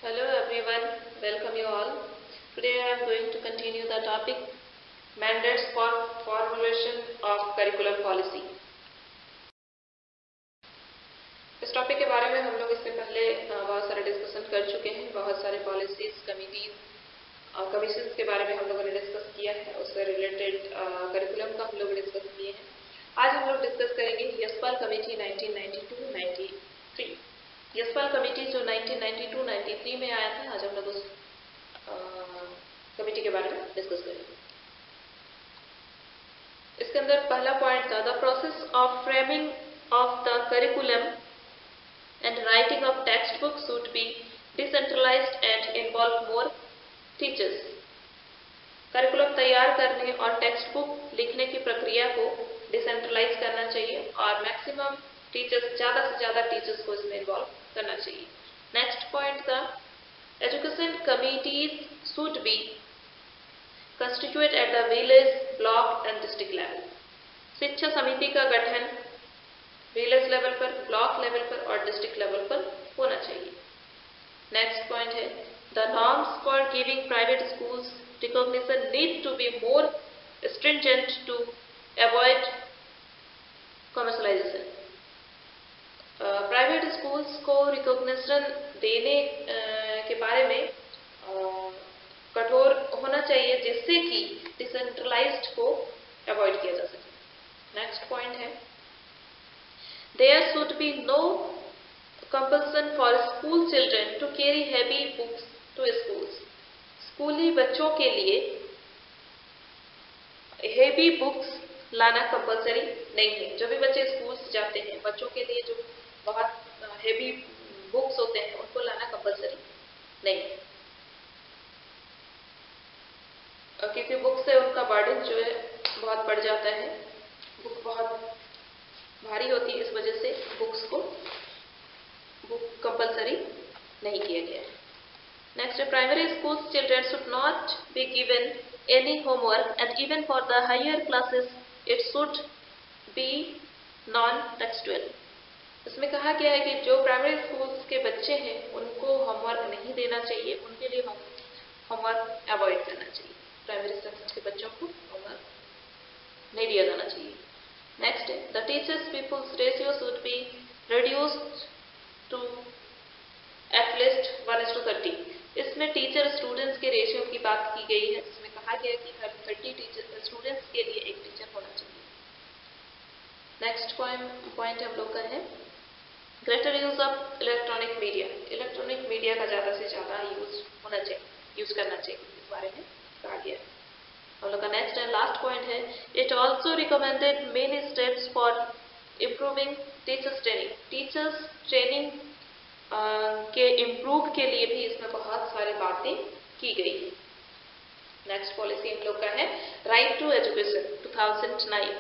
Hello everyone, welcome you all. Today I am going to continue the topic mandates for formulation of curriculum policy. इस topic के बारे में हम लोग इससे पहले बहुत सारे डिस्कशन कर चुके हैं। बहुत सारे पॉलिसीज, कमिटीज और कमीशंस के बारे में हम लोगों ने डिस्कस किया है। उससे रिलेटेड करिकुलम का हम लोग डिस्कस किए हैं। आज हम लोग डिस्कस करेंगे यशपाल कमेटी 1992-93। यशपाल कमेटी जो 1992-93 में आया था, आज हम लोग उस कमेटी के बारे में डिस्कस करेंगे। इसके अंदर पहला पॉइंट था the process of framing of the curriculum and writing of text book should be decentralised and involve more teachers. Curriculum तैयार करने और टेक्स्ट बुक लिखने की प्रक्रिया को डिसेंट्रलाइज करना चाहिए और मैक्सिमम टीचर्स, ज़्यादा से ज़्यादा टीचर्स को इसमें इन्वॉल्व करना चाहिए। नेक्स्ट पॉइंट था education committees should be constitute at the village, block and district level. शिक्षा समिति का गठन विलेज लेवल पर, ब्लॉक लेवल पर और डिस्ट्रिक्ट लेवल पर होना चाहिए। नेक्स्ट पॉइंट है the norms for giving private schools recognition need to be more stringent to avoid commercialization। Private schools को रिकॉग्निशन देने के बारे में कठोर होना चाहिए जिससे कि डिसेंट्रलाइज्ड को अवॉइड किया जा सके। नेक्स्ट पॉइंट है there should be no compulsion for school children to carry heavy books to schools. स्कूली बच्चों के लिए हेवी बुक्स लाना कंपलसरी नहीं है। जो भी बच्चे स्कूल से जाते हैं, बच्चों के लिए जो बहुत हेवी बुक्स होते हैं उनको लाना कंपलसरी नहीं है, क्योंकि बुक से उनका बर्डन जो है बहुत बढ़ जाता है। बुक बहुत भारी होती है, इस वजह से बुक कंपलसरी नहीं किया गया है। Next, primary school children should not be given any homework and even for the higher classes it should be non-textual। इसमें कहा गया है कि जो प्राइमरी स्कूल्स के बच्चे हैं उनको होमवर्क नहीं देना चाहिए, उनके लिए होमवर्क अवॉइड करना चाहिए। प्राइमरी सेक्शन के बच्चों को होमवर्क नहीं दिया जाना चाहिए। Next, the teachers peoples ratio should be reduced to at least 1:30। इसमें टीचर स्टूडेंट्स के रेशियो की बात की गई है, जिसमें कहा गया कि हर 30 टीचर स्टूडेंट्स के लिए एक टीचर होना चाहिए। नेक्स्ट पॉइंट हम लोग का है greater use of electronic media. Electronic media का ज़्यादा से ज़्यादा यूज करना चाहिए, इस बारे में कहा गया है। हम लोग का नेक्स्ट एंड लास्ट पॉइंट है it also recommended many steps for improving teachers training. Teachers training के इम्प्रूव के लिए भी इसमें बहुत सारी बातें की गई है। नेक्स्ट पॉलिसी हम लोग का है right to education 2009।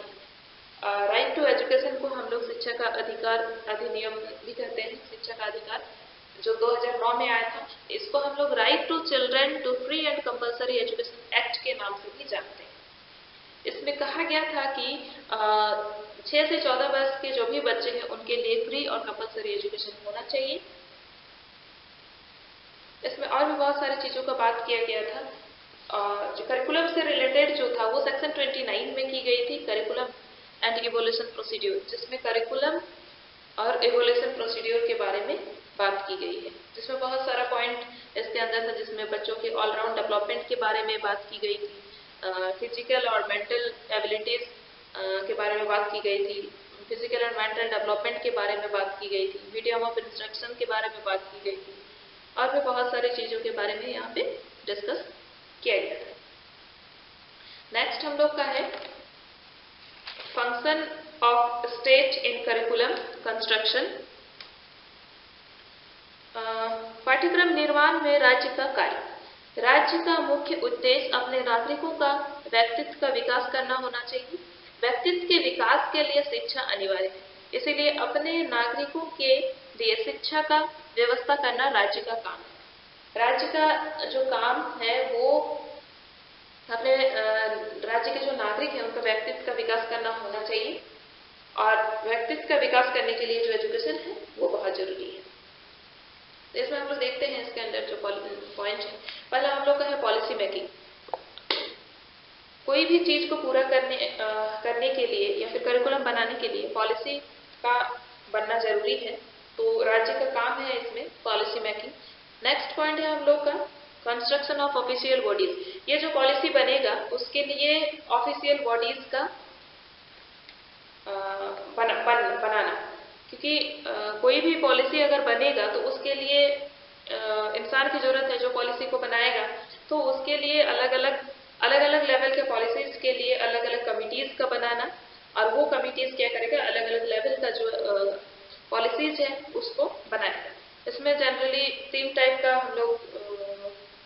Right to education को हम लोग शिक्षा का अधिकार अधिनियम भी कहते हैं। शिक्षा का अधिकार जो 2009 में आया था, इसको हम लोग right to children to free and compulsory education act के नाम से भी जानते हैं। इसमें कहा गया था कि 6 से 14 वर्ष के जो भी बच्चे हैं उनके लिए फ्री और कंपल्सरी एजुकेशन होना चाहिए। इसमें और भी बहुत सारी चीज़ों का बात किया गया था। जो करिकुलम से रिलेटेड जो था वो सेक्शन 29 में की गई थी, करिकुलम एंड इवोल्यूशन प्रोसीड्यूर, जिसमें करिकुलम और इवोल्यूशन प्रोसीड्यूर के बारे में बात की गई है, जिसमें बहुत सारा पॉइंट इसके अंदर था, जिसमें बच्चों के ऑलराउंड डेवलपमेंट के बारे में बात की गई थी, फिजिकल और मेंटल एबिलिटीज के बारे में बात की गई थी, फिजिकल और मेंटल डेवलपमेंट के बारे में बात की गई थी, मीडियम ऑफ इंस्ट्रक्शन के बारे में बात की गई थी और भी बहुत सारी चीज़ों के बारे में यहाँ पे डिस्कस किया गया था। नेक्स्ट हम लोग का है function of state in curriculum construction. पाठ्यक्रम निर्माण में राज्य का कार्य। राज्य का मुख्य उद्देश्य अपने नागरिकों का व्यक्तित्व का विकास करना होना चाहिए। व्यक्तित्व के विकास के लिए शिक्षा अनिवार्य है, इसीलिए अपने नागरिकों के लिए शिक्षा का व्यवस्था करना राज्य का काम है। राज्य का जो काम है वो अपने राज्य के जो नागरिक हैं उनका व्यक्तित्व का विकास करना होना चाहिए और व्यक्तित्व का विकास करने के लिए जो एजुकेशन है वो बहुत जरूरी है। तो इसमें हम लोग देखते हैं इसके अंदर जो पॉइंट है। पहला हम लोग का है पॉलिसी मेकिंग। कोई भी चीज को पूरा करने के लिए या फिर करिकुलम बनाने के लिए पॉलिसी का बनना जरूरी है। तो राज्य का काम है इसमें पॉलिसी मेकिंग। नेक्स्ट पॉइंट है हम लोग का कंस्ट्रक्शन ऑफ ऑफिशियल बॉडीज। ये जो पॉलिसी बनेगा उसके लिए ऑफिशियल बॉडीज का बनाना, क्योंकि कोई भी पॉलिसी अगर बनेगा तो उसके लिए इंसान की जरूरत है जो पॉलिसी को बनाएगा। तो उसके लिए अलग अलग लेवल के पॉलिसीज के लिए अलग अलग कमिटीज का बनाना, और वो कमिटीज क्या करेगा, अलग अलग लेवल का जो पॉलिसीज है उसको बनाएगा। इसमें जनरली 3 टाइप का हम लोग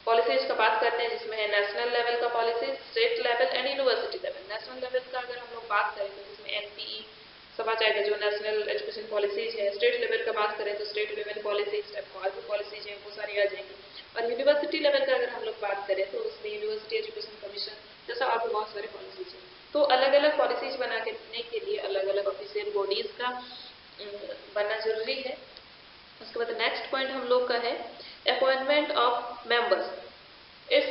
पॉलिसीज का बात करते हैं, जिसमें है नेशनल लेवल का policy, state level and university level. National level का अगर हम लोग बात करें तो जिसमें एनपीई सब आ जाएगा, जो नेशनल एजुकेशन पॉलिसीज है। स्टेट लेवल का बात करें तो स्टेट लेवल पॉलिसीज, और भी पॉलिसीज है वो सारी आ जाएंगी। और यूनिवर्सिटी लेवल का अगर हम लोग बात करें तो उसमें यूनिवर्सिटी एजुकेशन कमीशन जैसा और भी बहुत सारे पॉलिसीज है। तो अलग अलग पॉलिसीज बनाने के लिए अलग अलग ऑफिशियल बॉडीज का बनना जरूरी है। उसके बाद नेक्स्ट पॉइंट हम लोग का है अपॉइंटमेंट ऑफ मेंबर्स। इस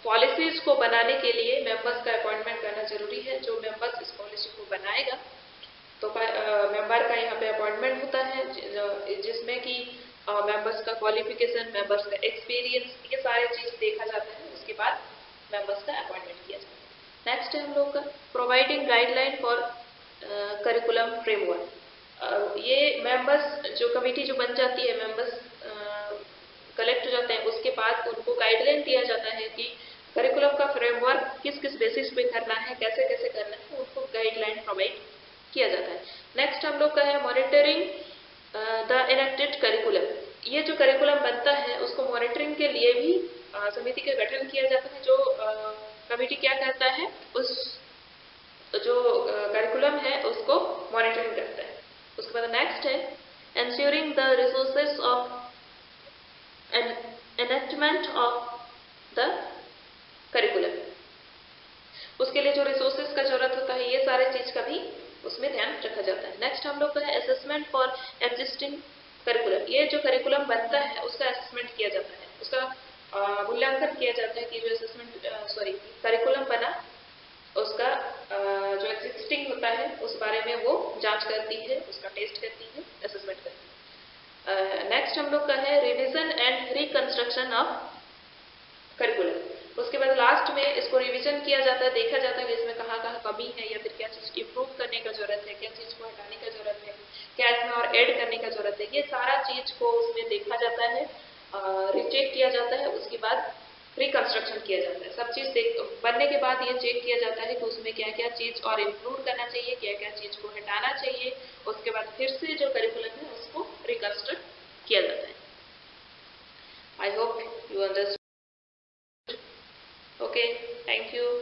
पॉलिसीज को बनाने के लिए मेंबर्स का अपॉइंटमेंट करना जरूरी है। जो मेंबर्स इस पॉलिसी को बनाएगा तो मेंबर का यहाँ पे अपॉइंटमेंट होता है, जिसमें कि मेंबर्स का क्वालिफिकेशन, मेंबर्स का एक्सपीरियंस, ये सारे चीज देखा जाता है। उसके बाद मेंबर्स का अपॉइंटमेंट किया जाता है। नेक्स्ट है हम लोग का providing guideline for curriculum framework. ये मेंबर्स जो कमेटी जो बन जाती है, मेंबर्स कलेक्ट हो जाते हैं, उसके बाद उनको गाइडलाइन दिया जाता है कि करिकुलम का फ्रेमवर्क किस किस बेसिस पे करना है, कैसे कैसे करना है, उनको गाइडलाइन प्रोवाइड किया जाता है। नेक्स्ट हम लोग का है मॉनिटरिंग द इनेक्टेड करिकुलम। ये जो करिकुलम बनता है उसको मॉनिटरिंग के लिए भी समिति का गठन किया जाता है। जो कमेटी क्या करता है, उस जो करिकुलम है उसको मॉनिटरिंग करता है। उसके बाद नेक्स्ट है ensuring the resources of enactment of the curriculum। उसके लिए जो रिसोर्सेज का जरूरत होता है, ये सारे चीज का भी उसमें ध्यान रखा जाता है। नेक्स्ट हम लोग का है असेसमेंट फॉर एग्जिस्टिंग करिकुलम। ये जो करिकुलम बनता है उसका असेसमेंट किया जाता है, उसका मूल्यांकन किया जाता है कि जो करिकुलम बना उसका जो एग्जिस्टिंग होता है उस बारे में वो जांच करती है, उसका टेस्ट करती है, असेसमेंट करती है। नेक्स्ट हम लोग का है revision and reconstruction of curriculum. उसके बाद लास्ट में इसको रिवीजन किया जाता है, देखा जाता है कि इसमें कहाँ कहाँ कमी है या फिर क्या चीज इंप्रूव करने का जरूरत है, क्या चीज को हटाने का जरूरत है, क्या इसमें और ऐड करने का जरूरत है। ये सारा चीज को उसमें देखा जाता है, रिचेक किया जाता है। उसके बाद रिकंस्ट्रक्शन किया जाता है। सब चीज बनने के बाद ये चेक किया जाता है कि उसमें क्या क्या चीज और इम्प्रूव करना चाहिए, क्या क्या चीज को हटाना चाहिए। उसके बाद फिर से जो करिकुलम है उसको रिकंस्ट्रक्ट किया जाता है। I hope you understand. Okay, thank you.